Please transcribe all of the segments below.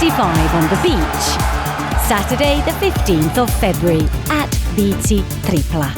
65 on the beach. Saturday the 15th of February at Veeti, Tripla.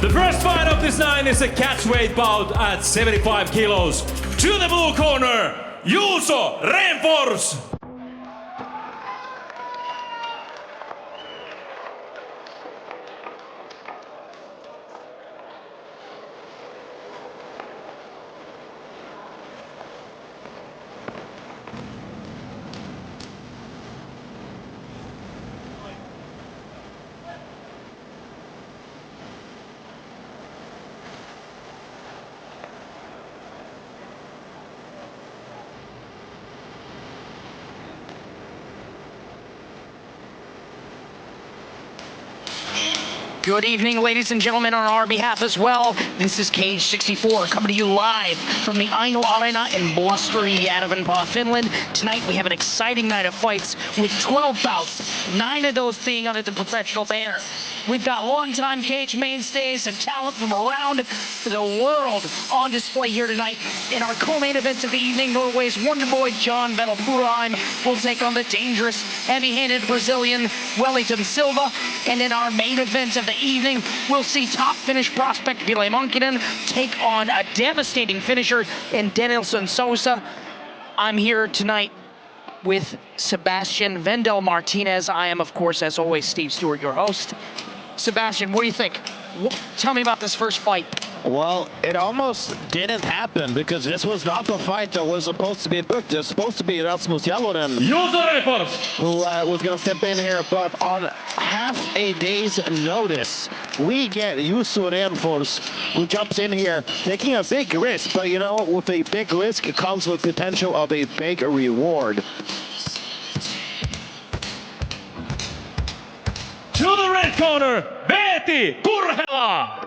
The first fight of this night is a catchweight bout at 75 kilos. To the blue corner, Juuso Renfors. Good evening, ladies and gentlemen, on our behalf as well. This is Cage 64 coming to you live from the Aino Arena in blustery Järvenpää, Finland. Tonight we have an exciting night of fights with 12 bouts, 9 of those being under the professional banner. We've got longtime Cage mainstays and talent from around the world on display here tonight. In our co-main events of the evening, Norway's Wonder Boy John Vettel Purheim will take on the dangerous, heavy-handed Brazilian Wellington Silva. And in our main event of the evening, we'll see top Finnish prospect Ville Monkinen take on a devastating finisher in Denilson Sosa. I'm here tonight with Sebastian Vendel Martinez. I am, of course, as always, Steve Stewart, your host. Sebastian, what do you think? Tell me about this first fight. Well, it almost didn't happen because this was not the fight that was supposed to be booked. It was supposed to be Rasmus Jalonen who was going to step in here, but on half a day's notice, we get Juuso Renfors who jumps in here, taking a big risk. But you know, with a big risk, it comes with potential of a big reward. To the red corner, Veeti, Kurhela.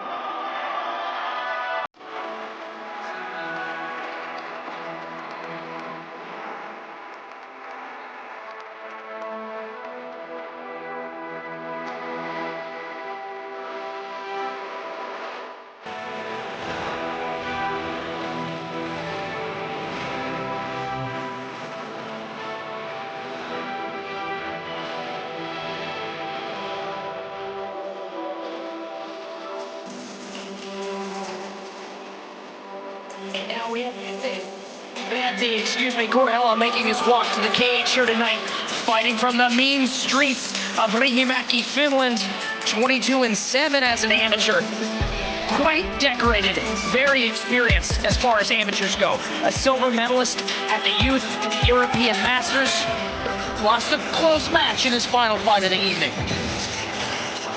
And now we have Veeti, Kurhela making his walk to the cage here tonight, fighting from the mean streets of Riihimäki, Finland, 22-7 as an amateur. Quite decorated, very experienced as far as amateurs go. A silver medalist at the Youth European Masters. Lost a close match in his final fight of the evening.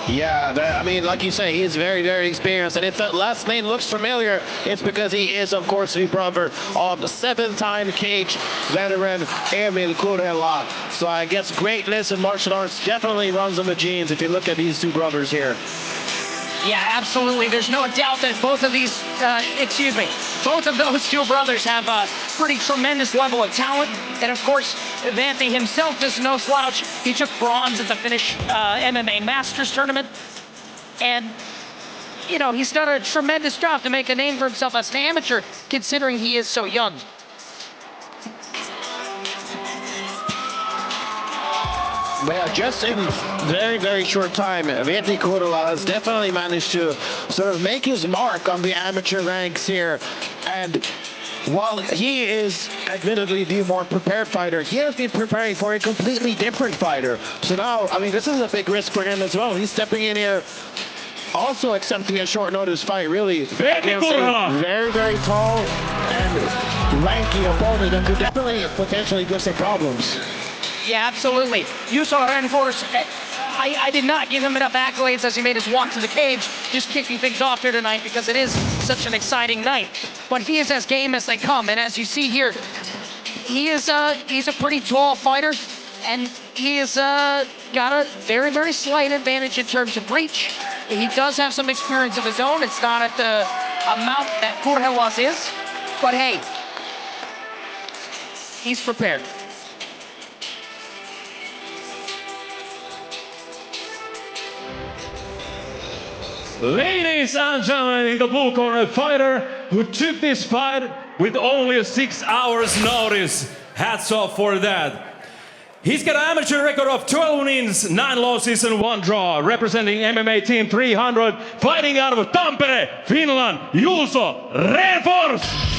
Yeah, I mean, like you say, he is very, very experienced. And if that last name looks familiar, it's because he is, of course, the brother of the 7-time Cage veteran Emil Kurhela. So I guess greatness in martial arts definitely runs in the genes if you look at these two brothers here. Yeah, absolutely. There's no doubt that both of these, both of those two brothers have a pretty tremendous level of talent. And of course, Veeti himself is no slouch. He took bronze at the Finnish MMA Masters tournament. And, you know, he's done a tremendous job to make a name for himself as an amateur, considering he is so young. Well, just in very, very short time, Veeti Kurhela has definitely managed to sort of make his mark on the amateur ranks here. And while he is admittedly the more prepared fighter, he has been preparing for a completely different fighter. So now, I mean, this is a big risk for him as well. He's stepping in here, also accepting a short notice fight, really. Against a very, very tall and lanky opponent that could definitely potentially give some problems. Yeah, absolutely. Juuso Renfors, I did not give him enough accolades as he made his walk to the cage, just kicking things off here tonight because it is such an exciting night. But he is as game as they come, and as you see here, he's a pretty tall fighter, and he has got a very, very slight advantage in terms of reach. He does have some experience of his own. It's not at the amount that Kurhela's is, but hey, he's prepared. Ladies and gentlemen, in the blue corner, fighter who took this fight with only a 6 hours notice. Hats off for that. He's got an amateur record of 12 wins, 9 losses and 1 draw, representing MMA Team 300, fighting out of Tampere, Finland, Juuso Renfors.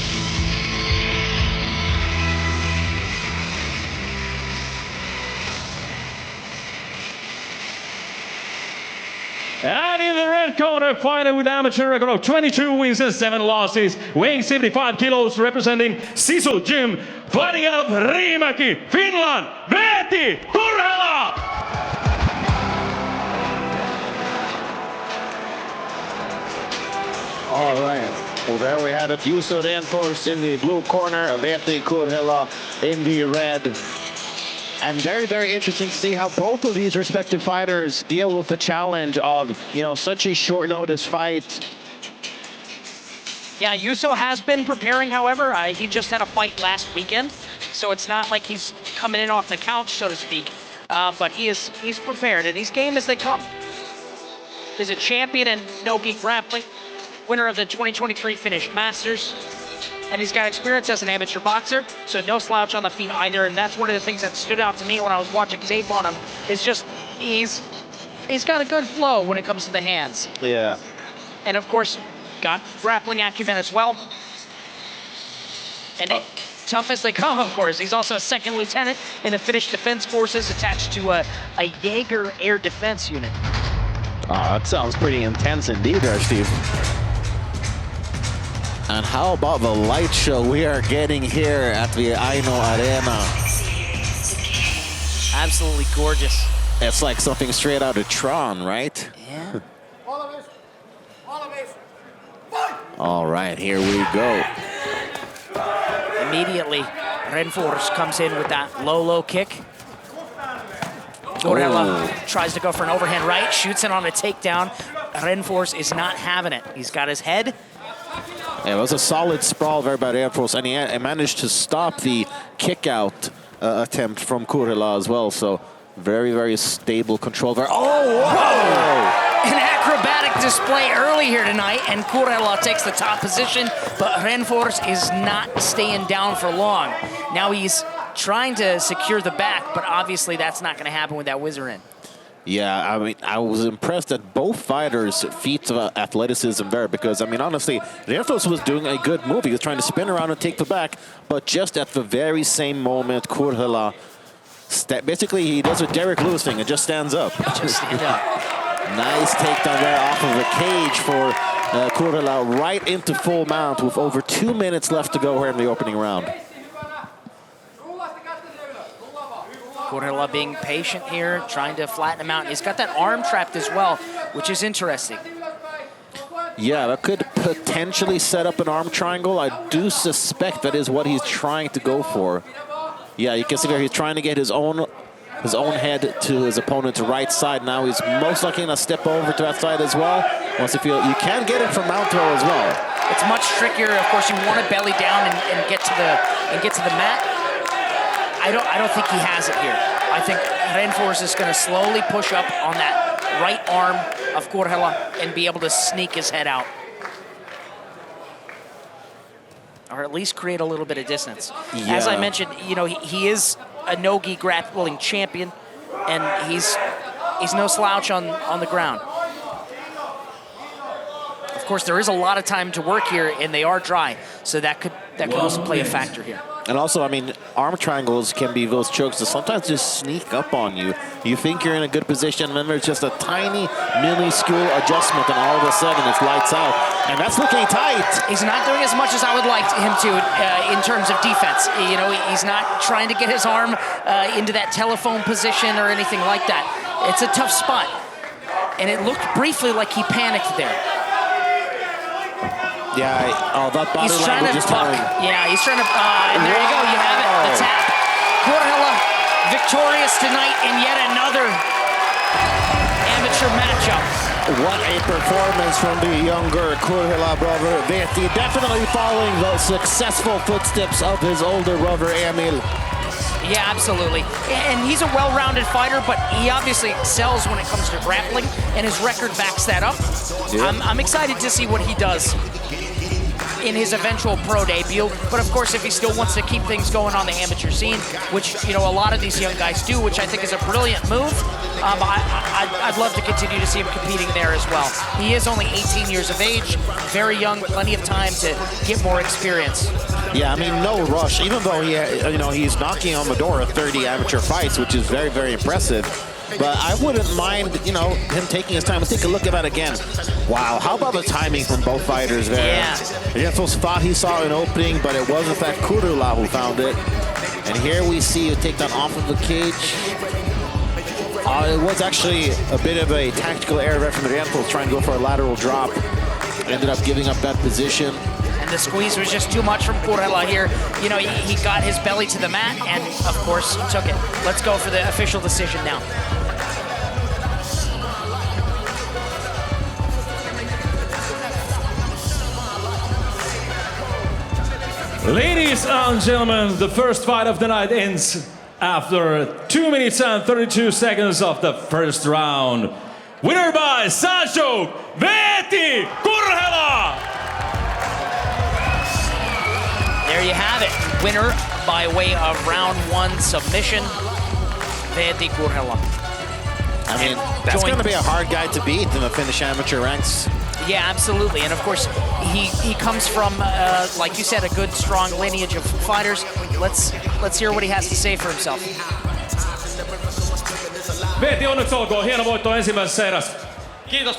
And in the red corner, fighter with amateur record of 22 wins and 7 losses, weighing 75 kilos, representing Sisu Gym, fighting out of Riihimäki, Finland, Veeti, Kurhela! All right. Well, there we had it. Juuso Renfors in the blue corner, Veeti Kurhela in the red. And very, very interesting to see how both of these respective fighters deal with the challenge of, such a short notice fight. Yeah, Juuso has been preparing, however. He just had a fight last weekend, so it's not like he's coming in off the couch, so to speak. But he's prepared, and he's game as they come. He's a champion in no-gi grappling, winner of the 2023 Finnish Masters. And he's got experience as an amateur boxer, so no slouch on the feet either. And that's one of the things that stood out to me when I was watching tape on him. Is just he's got a good flow when it comes to the hands. Yeah. And of course, got grappling acumen as well. And tough as they come, of course. He's also a second lieutenant in the Finnish Defense Forces, attached to a Jaeger air defense unit. Oh, that sounds pretty intense indeed there, Steve. And how about the light show we are getting here at the Aino Arena? Absolutely gorgeous. It's like something straight out of Tron, right? Yeah. All right, here we go. Immediately, Renfors comes in with that low kick. Kurhela tries to go for an overhand right, shoots it on a takedown. Renfors is not having it. He's got his head. Yeah, it was a solid sprawl there by Renfors, and he managed to stop the kick-out attempt from Kurhela as well. So very, very stable control there. Oh, whoa! An acrobatic display early here tonight, and Kurhela takes the top position, but Renfors is not staying down for long. Now he's trying to secure the back, but obviously that's not going to happen with that whizzer in. Yeah, I mean, I was impressed at both fighters' feats of athleticism there because, I mean, honestly, Renfors was doing a good move. He was trying to spin around and take the back, but just at the very same moment, Kurhela, basically, he does a Derek Lewis thing and just stands up. Just stand up. Nice takedown there off of the cage for Kurhela, right into full mount with over 2 minutes left to go here in the opening round. Kurhela being patient here, trying to flatten him out. He's got that arm trapped as well, which is interesting. Yeah, that could potentially set up an arm triangle. I do suspect that is what he's trying to go for. Yeah, you can see there he's trying to get his own head to his opponent's right side. Now he's most likely going to step over to that side as well. Once you can get it from mount throw as well. It's much trickier. Of course, you want to belly down and get to the mat. I don't think he has it here. I think Renfors is going to slowly push up on that right arm of Kurhela and be able to sneak his head out. Or at least create a little bit of distance. Yeah. As I mentioned, he is a no-gi grappling champion, and he's no slouch on the ground. Of course, there is a lot of time to work here, and they are dry, so that could also play a factor here. And also, I mean, arm triangles can be those chokes that sometimes just sneak up on you. You think you're in a good position, and then there's just a tiny, minuscule adjustment, and all of a sudden it's lights out. And that's looking tight. He's not doing as much as I would like him to in terms of defense. He's not trying to get his arm into that telephone position or anything like that. It's a tough spot. And it looked briefly like he panicked there. Yeah, that body language is telling. Yeah, he's trying to, and there you go, you have it, the tap. Kurhela victorious tonight in yet another amateur matchup. What a performance from the younger Kurhela brother Veeti, definitely following the successful footsteps of his older brother Emil. Yeah, absolutely. And he's a well-rounded fighter, but he obviously excels when it comes to grappling, and his record backs that up. Yeah. I'm excited to see what he does. in his eventual pro debut. But of course, if he still wants to keep things going on the amateur scene, which a lot of these young guys do, which I think is a brilliant move, I'd love to continue to see him competing there as well. He is only 18 years of age, very young, plenty of time to get more experience. Yeah, I mean, no rush. Even though he's knocking on the door of 30 amateur fights, which is very, very impressive. But I wouldn't mind, him taking his time. Let's take a look at that again. Wow, how about the timing from both fighters there? Yeah. Renfors thought he saw an opening, but it was in fact Kurhela who found it. And here we see a takedown off of the cage. It was actually a bit of a tactical error there from Renfors, trying to go for a lateral drop. Ended up giving up that position. And the squeeze was just too much from Kurhela here. He got his belly to the mat and, of course, took it. Let's go for the official decision now. Ladies and gentlemen, the first fight of the night ends after 2 minutes and 32 seconds of the first round. Winner by Sancho Veeti Kurhela! There you have it. Winner by way of round 1 submission, Veeti Kurhela. I mean, that's going to be a hard guy to beat in the Finnish amateur ranks. Yeah, absolutely. And of course, he comes from, like you said, a good, strong lineage of fighters. Let's hear what he has to say for himself. Veeti, onneksi olkoon. Hieno voitto ensimmäisessä erässä. Kiitos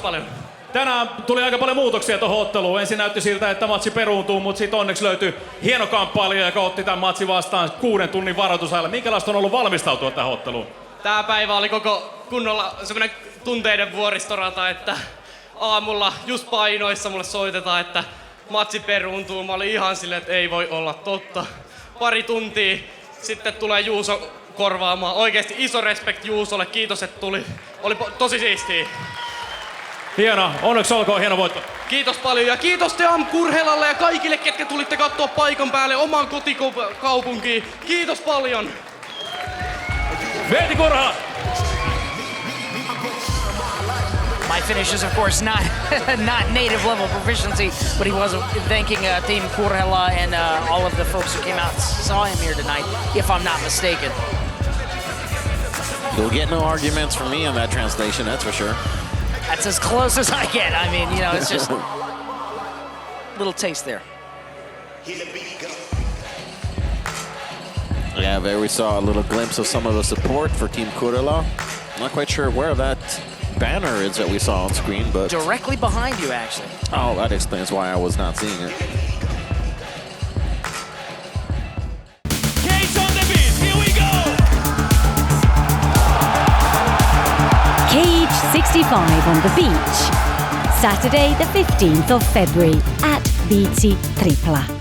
paljon. Tänään tuli aika paljon muutoksia tuohon otteluun. Ensin näytti siltä, että matsi peruuntuu, mutta sitten onneksi löytyi hieno kamppailija, joka otti tämän matsin vastaan 6 tunnin varoitusajalla. Minkälaista on ollut valmistautua tähän otteluun? Tää päivä oli koko kunnolla semmoinen tunteiden vuoristorata, että aamulla just painoissa mulle soitetaan, että matsi peruuntuu. Mä olin ihan silleen, että ei voi olla totta. Pari tuntia sitten tulee Juuso korvaamaan. Oikeesti iso respect Juusolle. Kiitos, että tuli. Oli tosi siistiä. Hieno. Onneksi olkoon. Hieno voitto. Kiitos paljon ja kiitos Team Kurhelalle ja kaikille, ketkä tulitte katsoa paikan päälle omaan kotikaupunkiin. Kiitos paljon. Veeti Kurhela. My finish is, of course, not native level proficiency, but he was thanking Team Kurhela and all of the folks who came out and saw him here tonight, if I'm not mistaken. You'll get no arguments from me on that translation, that's for sure. That's as close as I get. I mean, it's just a little taste there. Yeah, there we saw a little glimpse of some of the support for Team Kurhela. Not quite sure where that banner is that we saw on screen, but directly behind you, actually. Oh, that explains why I was not seeing it. Cage on the beat, here we go! Cage 65 on the beach. Saturday the 15th of February at Veeti Tripla.